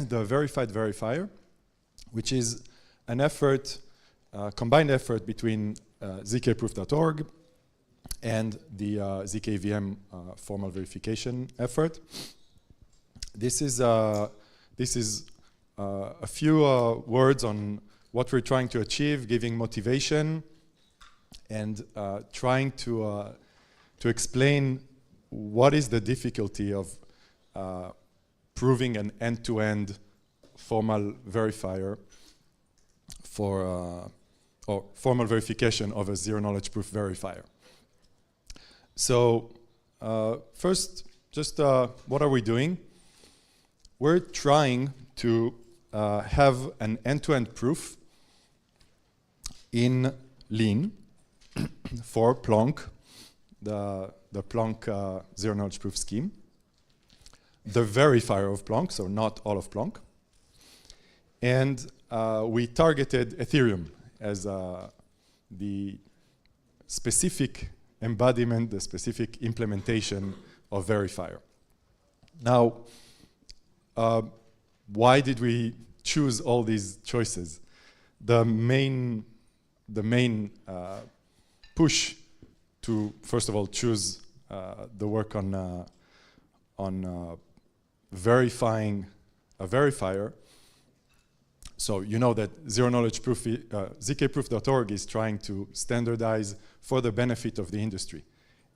the Verified Verifier, which is an effort, combined effort between zkproof.org and the zkEVM formal verification effort. This is a few words on what we're trying to achieve, giving motivation, and trying to explain what is the difficulty of proving an end-to-end formal verifier for or formal verification of a zero-knowledge proof verifier. So first, just what are we doing? We're trying to have an end-to-end proof in Lean for PLONK, the PLONK zero-knowledge proof scheme, the verifier of PLONK, so not all of PLONK, and we targeted Ethereum as the specific embodiment, the specific implementation of Verifier. Now, why did we choose all these choices? The main push to, first of all, choose the work on verifying a verifier. So you know that zero-knowledge proof, zkproof.org is trying to standardize for the benefit of the industry.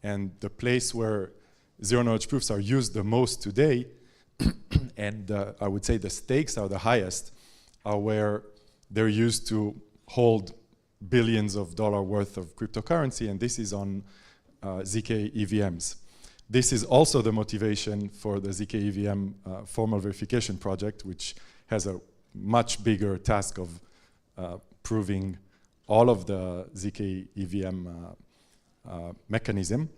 And the place where zero-knowledge proofs are used the most today, and I would say the stakes are the highest, are where they're used to hold billions of dollars worth of cryptocurrency, and this is on zkEVMs. This is also the motivation for the zkEVM formal verification project, which has a much bigger task of proving all of the zkEVM mechanism.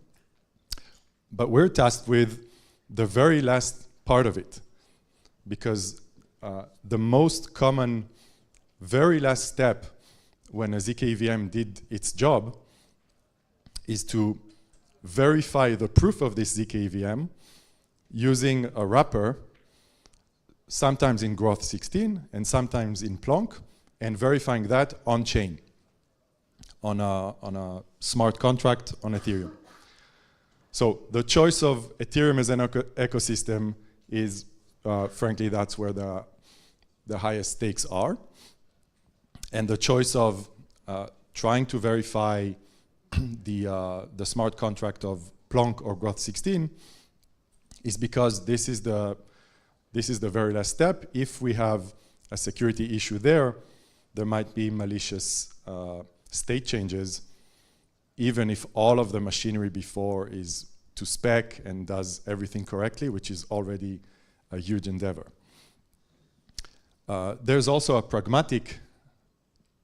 But we're tasked with the very last part of it, because the most common, very last step when a zkEVM did its job is to verify the proof of this zkEVM using a wrapper, sometimes in Groth 16 and sometimes in PLONK, and verifying that on-chain, on a smart contract on Ethereum. So the choice of Ethereum as an ecosystem is, frankly, that's where the highest stakes are. And the choice of trying to verify the smart contract of PLONK or Groth 16 is because this is the very last step. If we have a security issue there might be malicious state changes, even if all of the machinery before is to spec and does everything correctly, which is already a huge endeavor. There's also a pragmatic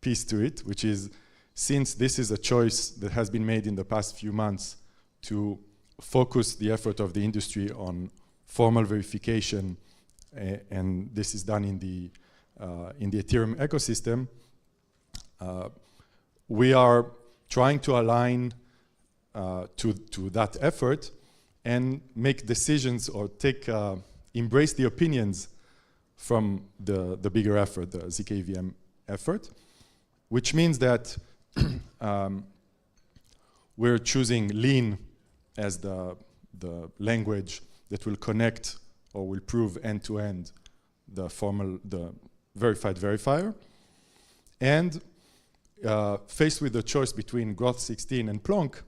piece to it, which is, since this is a choice that has been made in the past few months to focus the effort of the industry on formal verification, and this is done in the Ethereum ecosystem, we are trying to align to that effort and make decisions or embrace the opinions from the bigger effort, the zkEVM effort, which means that we're choosing Lean as the language that will connect or will prove end-to-end the verified verifier. And faced with the choice between Groth 16 and PLONK,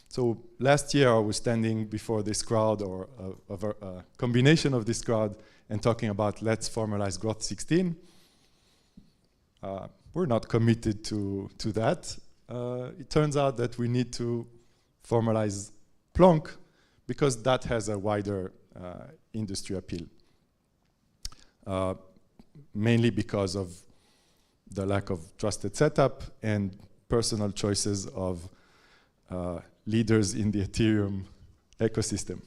so last year I was standing before this crowd, or a combination of this crowd, and talking about let's formalize Groth 16. We're not committed to that. It turns out that we need to formalize PLONK because that has a wider industry appeal. Mainly because of the lack of trusted setup and personal choices of leaders in the Ethereum ecosystem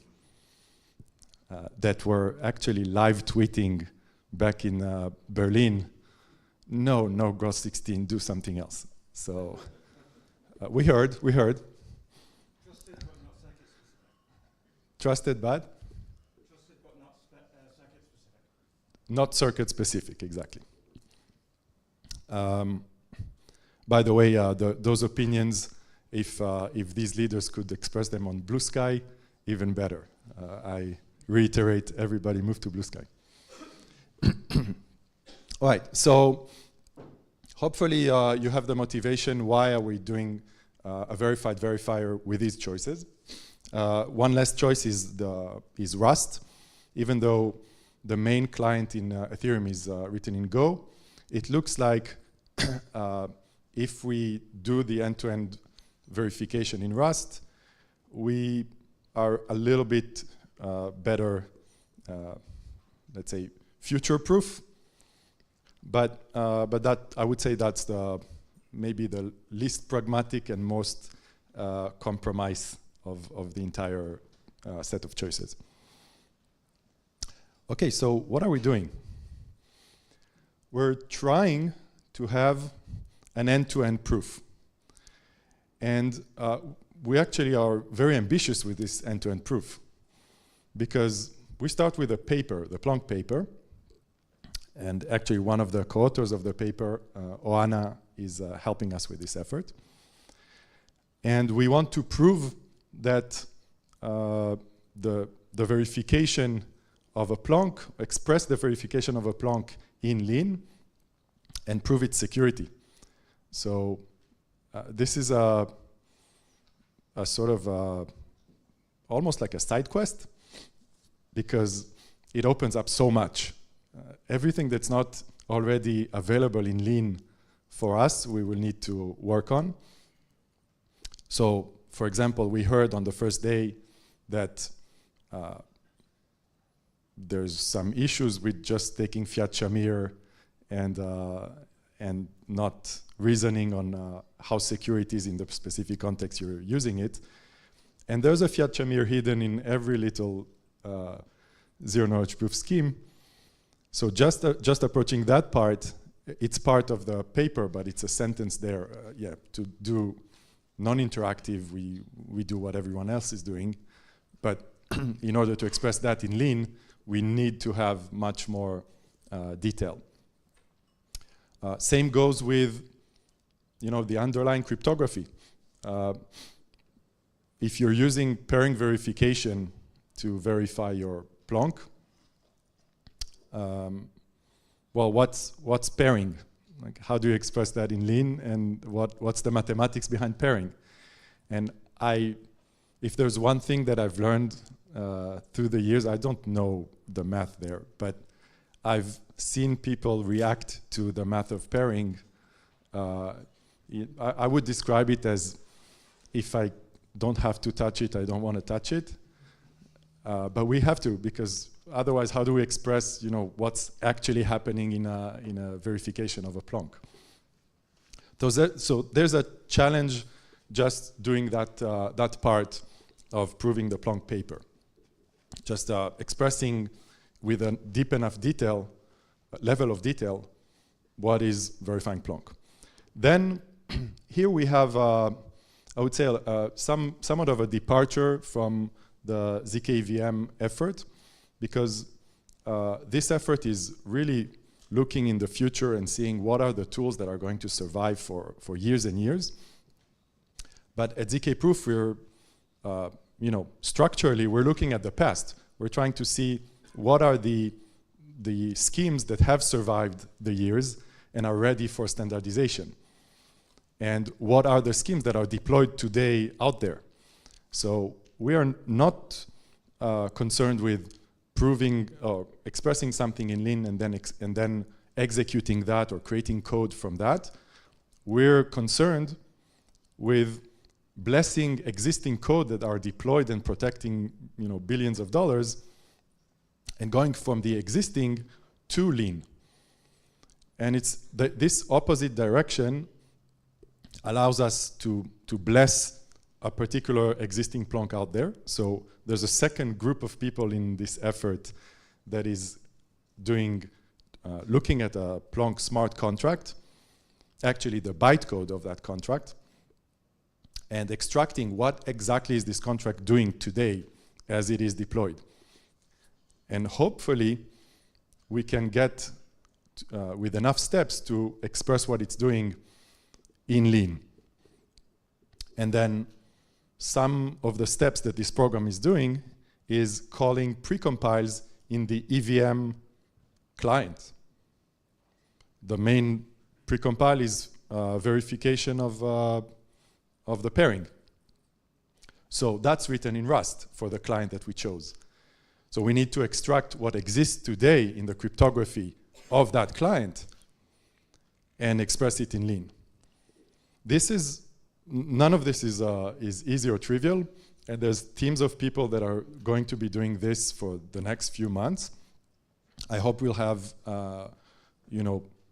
that were actually live tweeting back in Berlin, no Groth 16, do something else. So we heard. Trusted but not circuit specific. Trusted but? Trusted but not circuit specific. not circuit specific, exactly. By the way, those opinions, if these leaders could express them on Blue Sky, even better. I reiterate, everybody move to Blue Sky. All right, so hopefully you have the motivation. Why are we doing a verified verifier with these choices? One last choice is Rust. Even though the main client in Ethereum is written in Go, it looks like if we do the end-to-end verification in Rust, we are a little bit better, let's say, future-proof. But that, I would say, that's maybe the least pragmatic and most compromise of the entire set of choices. Okay, so what are we doing? We're trying to have an end-to-end proof. And we actually are very ambitious with this end-to-end proof, because we start with a paper, the PLONK paper, and actually one of the co-authors of the paper, Oana, is helping us with this effort. And we want to prove that the verification of a PLONK, express the verification of a PLONK in Lean, and prove its security. So this is a sort of almost like a side quest, because it opens up so much. Everything that's not already available in Lean for us, we will need to work on. So, for example, we heard on the first day that there's some issues with just taking Fiat Shamir and not reasoning on how secure it is in the specific context you're using it. And there's a Fiat Shamir hidden in every little zero-knowledge proof scheme. So just approaching that part, it's part of the paper, but it's a sentence there. Yeah, to do non-interactive, we do what everyone else is doing. But in order to express that in Lean, we need to have much more detail. Same goes with, the underlying cryptography. If you're using pairing verification to verify your PLONK, well, what's pairing? Like, how do you express that in Lean, and what's the mathematics behind pairing? And if there's one thing that I've learned through the years, I don't know the math there, but I've seen people react to the math of pairing. I would describe it as, if I don't have to touch it, I don't want to touch it. But we have to, because otherwise, how do we express, what's actually happening in a verification of a PLONK? So there's a challenge just doing that part of proving the PLONK paper. Just expressing with a deep enough level of detail, what is verifying PLONK. Then here we have, I would say, somewhat of a departure from the ZK-VM effort, because this effort is really looking in the future and seeing what are the tools that are going to survive for years and years. But at ZK Proof, we're, structurally, we're looking at the past. We're trying to see what are the schemes that have survived the years and are ready for standardization, and what are the schemes that are deployed today out there. So we are not concerned with proving or expressing something in Lean and then executing that or creating code from that. We're concerned with blessing existing code that are deployed and protecting billions of dollars, and going from the existing to Lean. And it's this opposite direction allows us to bless a particular existing PLONK out there. So there's a second group of people in this effort that is looking at a PLONK smart contract, actually the bytecode of that contract, and extracting what exactly is this contract doing today as it is deployed. And hopefully, we can get with enough steps to express what it's doing in Lean. And then some of the steps that this program is doing is calling precompiles in the EVM client. The main precompile is verification of the pairing. So that's written in Rust for the client that we chose. So we need to extract what exists today in the cryptography of that client and express it in Lean. None of this is easy or trivial, and there's teams of people that are going to be doing this for the next few months. I hope we'll have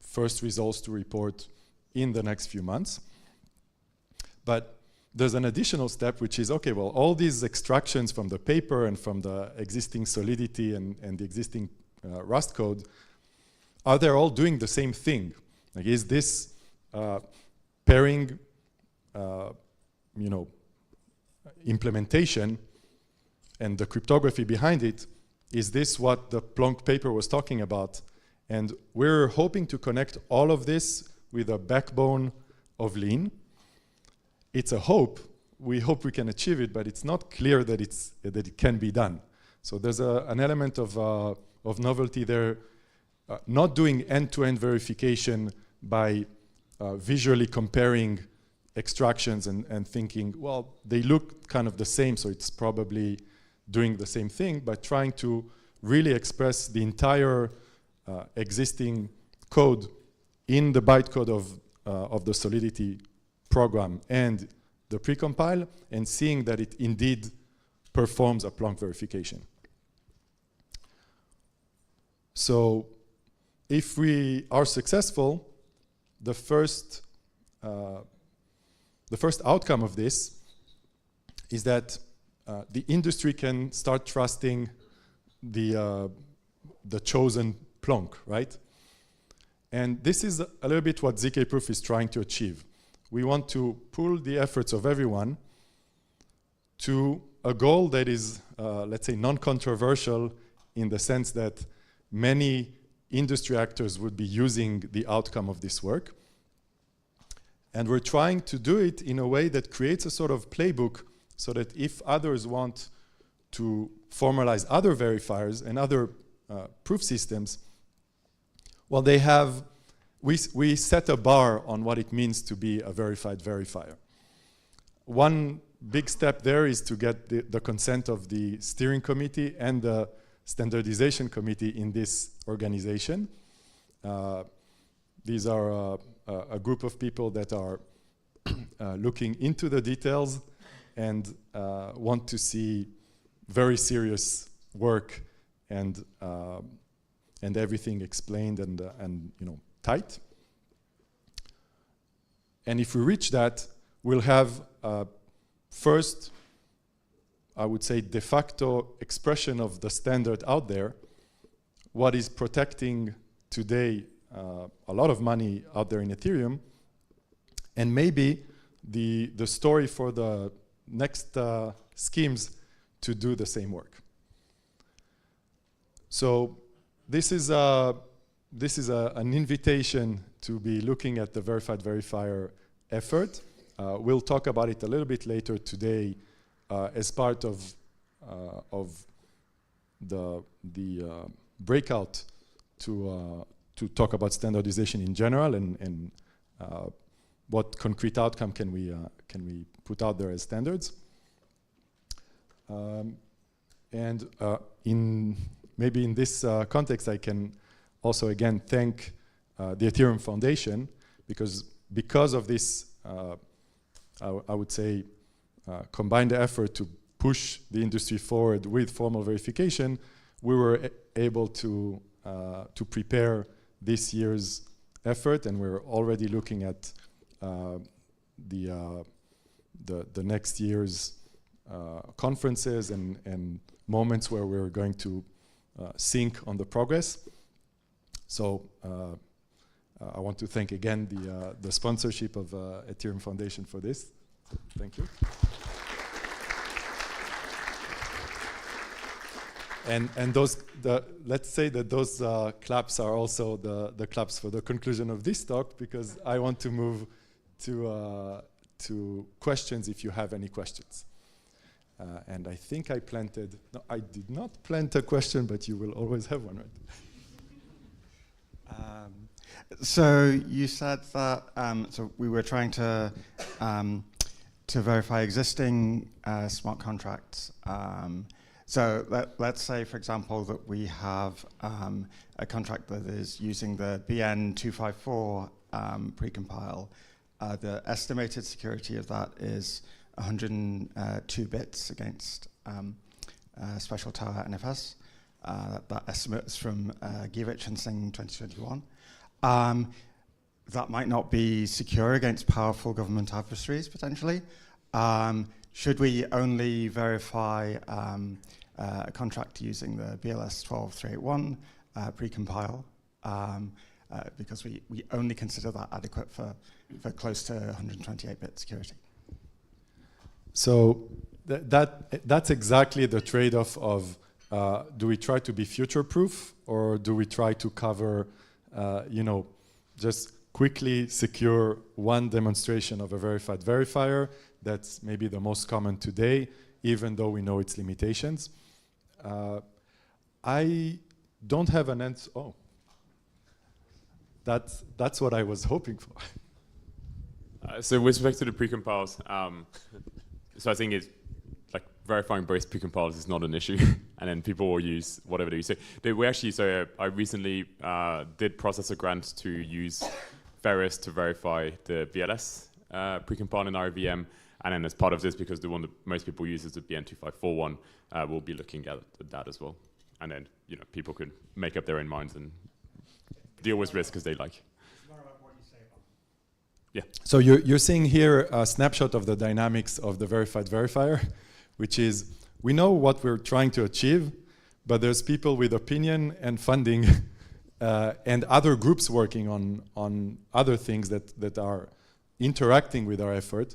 first results to report in the next few months. But there's an additional step, which is, okay, well, all these extractions from the paper and from the existing Solidity and the existing Rust code, are they all doing the same thing? Like, is this pairing, implementation and the cryptography behind it, is this what the PLONK paper was talking about? And we're hoping to connect all of this with a backbone of Lean. It's a hope. We hope we can achieve it, but it's not clear that it can be done. So there's an element of novelty there, not doing end-to-end verification by visually comparing extractions and thinking, well, they look kind of the same, so it's probably doing the same thing, but trying to really express the entire existing code in the bytecode of the Solidity program and the precompile, and seeing that it indeed performs a PLONK verification. So if we are successful, the first outcome of this is that the industry can start trusting the chosen PLONK, right? And this is a little bit what ZK Proof is trying to achieve. We want to pool the efforts of everyone to a goal that is, let's say, non-controversial in the sense that many industry actors would be using the outcome of this work. And we're trying to do it in a way that creates a sort of playbook so that if others want to formalize other verifiers and other proof systems, well, we set a bar on what it means to be a verified verifier. One big step there is to get the consent of the steering committee and the standardization committee in this organization. These are a group of people that are looking into the details and want to see very serious work and everything explained and tight. And if we reach that, we'll have first, I would say, de facto expression of the standard out there, what is protecting today a lot of money out there in Ethereum, and maybe the story for the next schemes to do the same work. So this is an invitation to be looking at the verified verifier effort. We'll talk about it a little bit later today as part of the breakout to talk about standardization in general and what concrete outcome can we put out there as standards. And maybe in this context, I can also again thank the Ethereum Foundation, because of this, I would say, combined effort to push the industry forward with formal verification, we were able to prepare this year's effort, and we're already looking at the next year's conferences and moments where we're going to sync on the progress. So I want to thank again the sponsorship of Ethereum Foundation for this. Thank you. And let's say that those claps are also the claps for the conclusion of this talk, because I want to move to questions if you have any questions. And I think I planted, no, I did not plant a question, but you will always have one, right? So you said that, so we were trying to verify existing smart contracts. So let's say, for example, that we have a contract that is using the BN254 precompile. The estimated security of that is 102 bits against special tower NFS. That estimate is from Rouach and Singh 2021. That might not be secure against powerful government adversaries, potentially. Should we only verify a contract using the BLS 12381 precompile? Because we only consider that adequate for close to 128-bit security. So that's exactly the trade-off of do we try to be future-proof, or do we try to cover, just quickly secure one demonstration of a verified verifier that's maybe the most common today, even though we know its limitations. I don't have an answer. Oh, that's what I was hoping for. So with respect to the precompiles, so I think it's like verifying both precompilers is not an issue, and then people will use whatever they use. So I recently did process a grant to use Ferris to verify the BLS precompile in RVM, and then as part of this, because the one that most people use is the BN2541, we'll be looking at that as well. And then people can make up their own minds and deal with risk as they like. Yeah. So you're seeing here a snapshot of the dynamics of the verified verifier, which is, we know what we're trying to achieve, but there's people with opinion and funding and other groups working on other things that are interacting with our effort.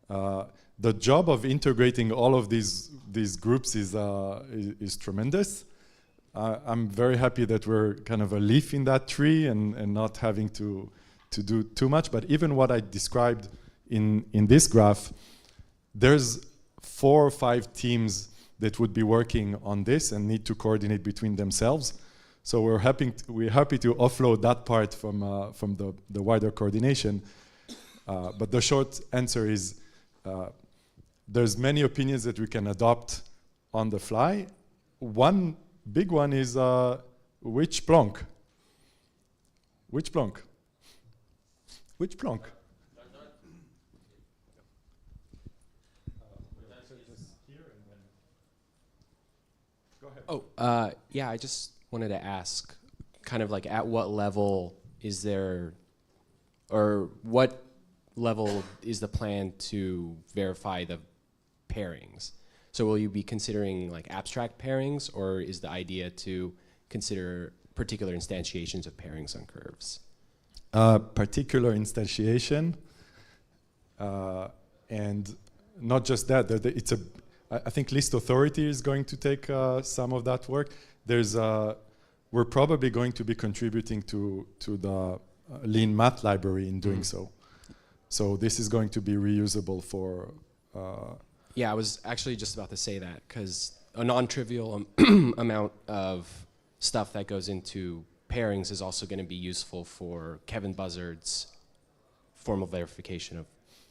The job of integrating all of these groups is tremendous. I'm very happy that we're kind of a leaf in that tree and not having to do too much. But even what I described in this graph, there's 4 or 5 teams that would be working on this and need to coordinate between themselves. So we're happy to offload that part from the wider coordination. But the short answer is there's many opinions that we can adopt on the fly. One big one is which PLONK? Which PLONK? Which PLONK? Oh, yeah, I just wanted to ask, kind of like at what level is there, or what level is the plan to verify the pairings? So will you be considering like abstract pairings, or is the idea to consider particular instantiations of pairings on curves? Particular instantiation, and not just that. I think list authority is going to take some of that work. We're probably going to be contributing to the lean math library in doing so. So this is going to be reusable for. Yeah, I was actually just about to say that, because a non-trivial amount of stuff that goes into pairings is also going to be useful for Kevin Buzzard's formal verification of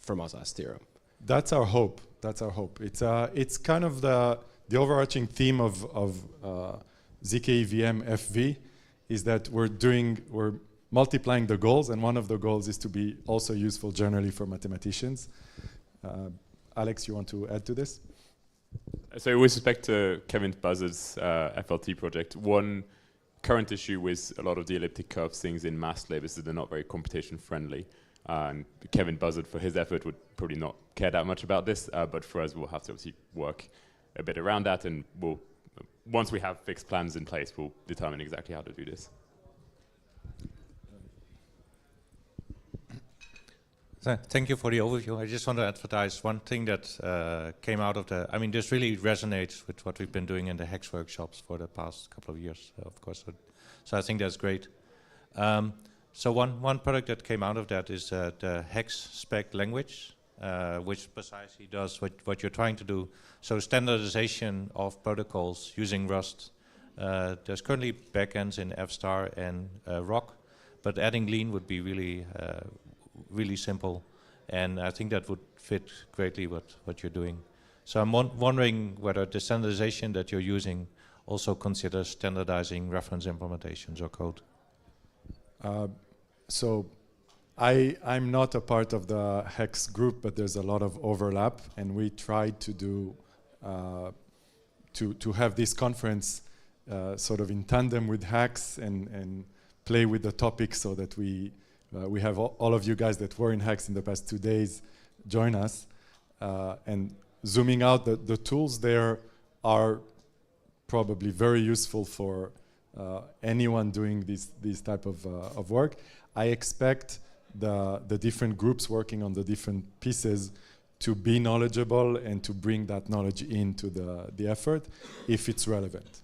Fermat's last theorem. That's our hope. That's our hope. It's kind of the overarching theme of ZK-EVM FV is that we're multiplying the goals, and one of the goals is to be also useful generally for mathematicians. Alex, you want to add to this? So with respect to Kevin Buzzard's FLT project, one current issue with a lot of the elliptic curve things in MATLAB is that they're not very computation friendly. And Kevin Buzzard, for his effort, would probably not care that much about this, but for us, we'll have to obviously work a bit around that, and once we have fixed plans in place, we'll determine exactly how to do this. Thank you for the overview. I just want to advertise one thing that came out of the, I mean, this really resonates with what we've been doing in the HEX workshops for the past couple of years, of course. So I think that's great. So one product that came out of that is the HEX spec language, which precisely does what you're trying to do. So standardization of protocols using Rust. There's currently backends in F-star and Rock, but adding Lean would be really really simple, and I think that would fit greatly what you're doing. So I'm wondering whether the standardization that you're using also considers standardizing reference implementations or code. So I'm not a part of the HEX group, but there's a lot of overlap, and we tried to do to have this conference sort of in tandem with HEX and play with the topic so that we have all of you guys that were in HEX in the past 2 days join us. And zooming out, the tools there are probably very useful for anyone doing this type of work. I expect the different groups working on the different pieces to be knowledgeable and to bring that knowledge into the effort if it's relevant.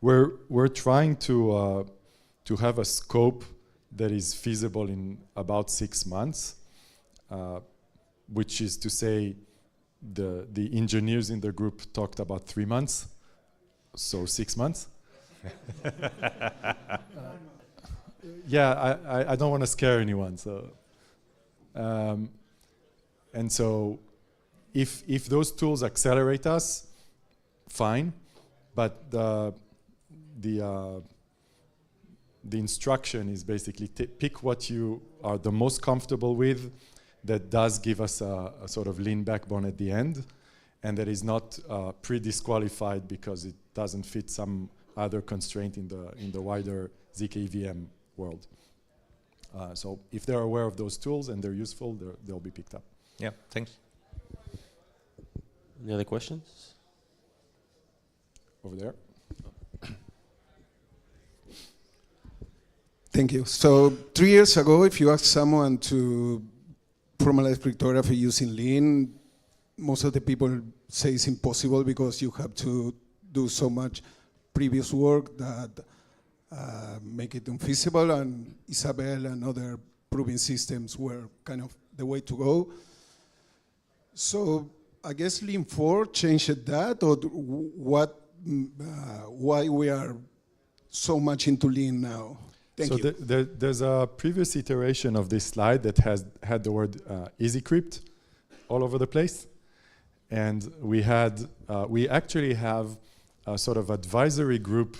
We're trying to have a scope that is feasible in about 6 months, which is to say the engineers in the group talked about 3 months, so 6 months. Yeah, I don't want to scare anyone. So, and so if those tools accelerate us, fine, but the instruction is basically pick what you are the most comfortable with that does give us a sort of lean backbone at the end, and that is not pre-disqualified because it doesn't fit some other constraint in the wider ZKVM world. So if they're aware of those tools and they're useful, they'll be picked up. Yeah, thanks. Any other questions? Over there. Thank you. So 3 years ago, if you ask someone to formalize cryptography using Lean, most of the people say it's impossible because you have to do so much previous work that make it unfeasible, and Isabel and other proving systems were kind of the way to go. So I guess Lean 4 changed that, or why we are so much into Lean now? Thank you. There's a previous iteration of this slide that had the word EasyCrypt all over the place, and we actually have a sort of advisory group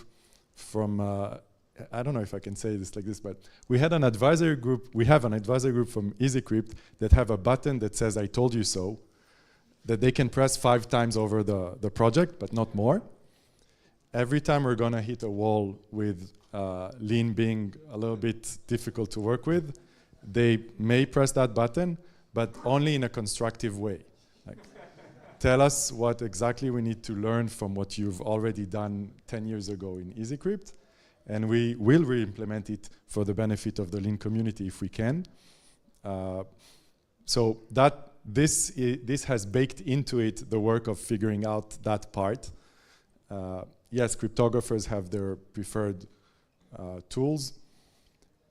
from I don't know if I can say this like this, but we had an advisory group. We have an advisory group from EasyCrypt that have a button that says "I told you so," that they can press 5 times over the project, but not more. Every time we're gonna hit a wall with Lean being a little bit difficult to work with, they may press that button, but only in a constructive way. Like, tell us what exactly we need to learn from what you've already done 10 years ago in EasyCrypt, and we will re-implement it for the benefit of the Lean community if we can. So this has baked into it the work of figuring out that part. Yes, cryptographers have their preferred tools,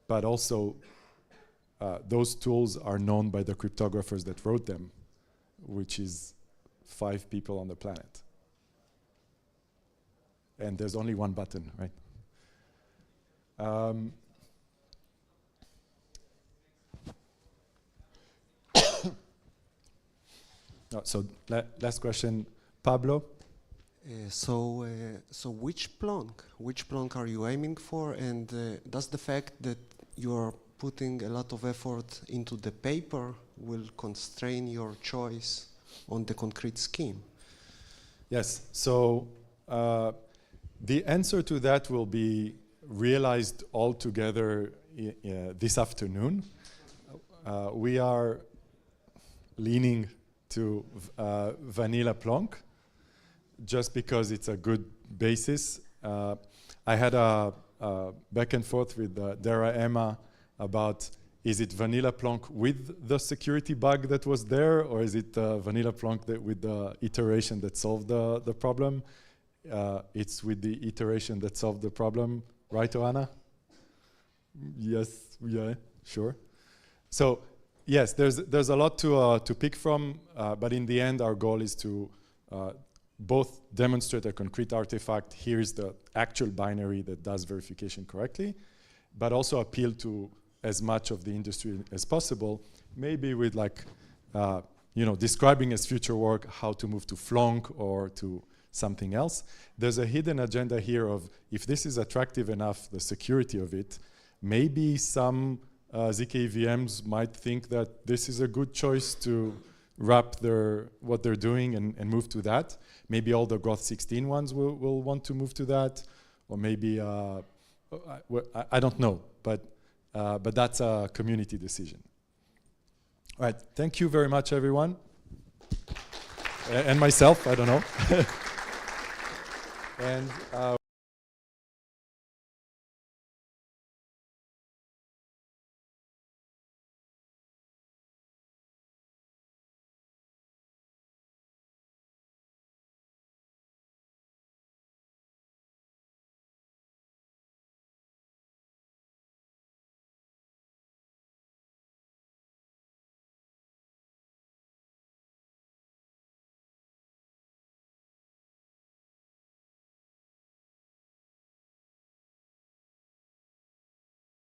but also those tools are known by the cryptographers that wrote them, which is 5 people on the planet. And there's only one button, right? So last question, Pablo. So which PLONK are you aiming for, and does the fact that you're putting a lot of effort into the paper will constrain your choice on the concrete scheme? Yes, so the answer to that will be realized all together this afternoon. We are leaning to vanilla PLONK, just because it's a good basis. I had a back and forth with Dara Emma about is it vanilla PLONK with the security bug that was there, or is it vanilla PLONK with the iteration that solved the problem? It's with the iteration that solved the problem, right, Joanna? Yes, yeah, sure. So yes, there's a lot to pick from, but in the end, our goal is to both demonstrate a concrete artifact. Here's the actual binary that does verification correctly, but also appeal to as much of the industry as possible, maybe with like, describing as future work how to move to PLONK or to something else. There's a hidden agenda here of, if this is attractive enough, the security of it, maybe some ZK VMs might think that this is a good choice to wrap what they're doing and move to that. Maybe all the Groth 16 ones will want to move to that, or maybe, I don't know, but that's a community decision. All right, thank you very much, everyone. And myself, I don't know. And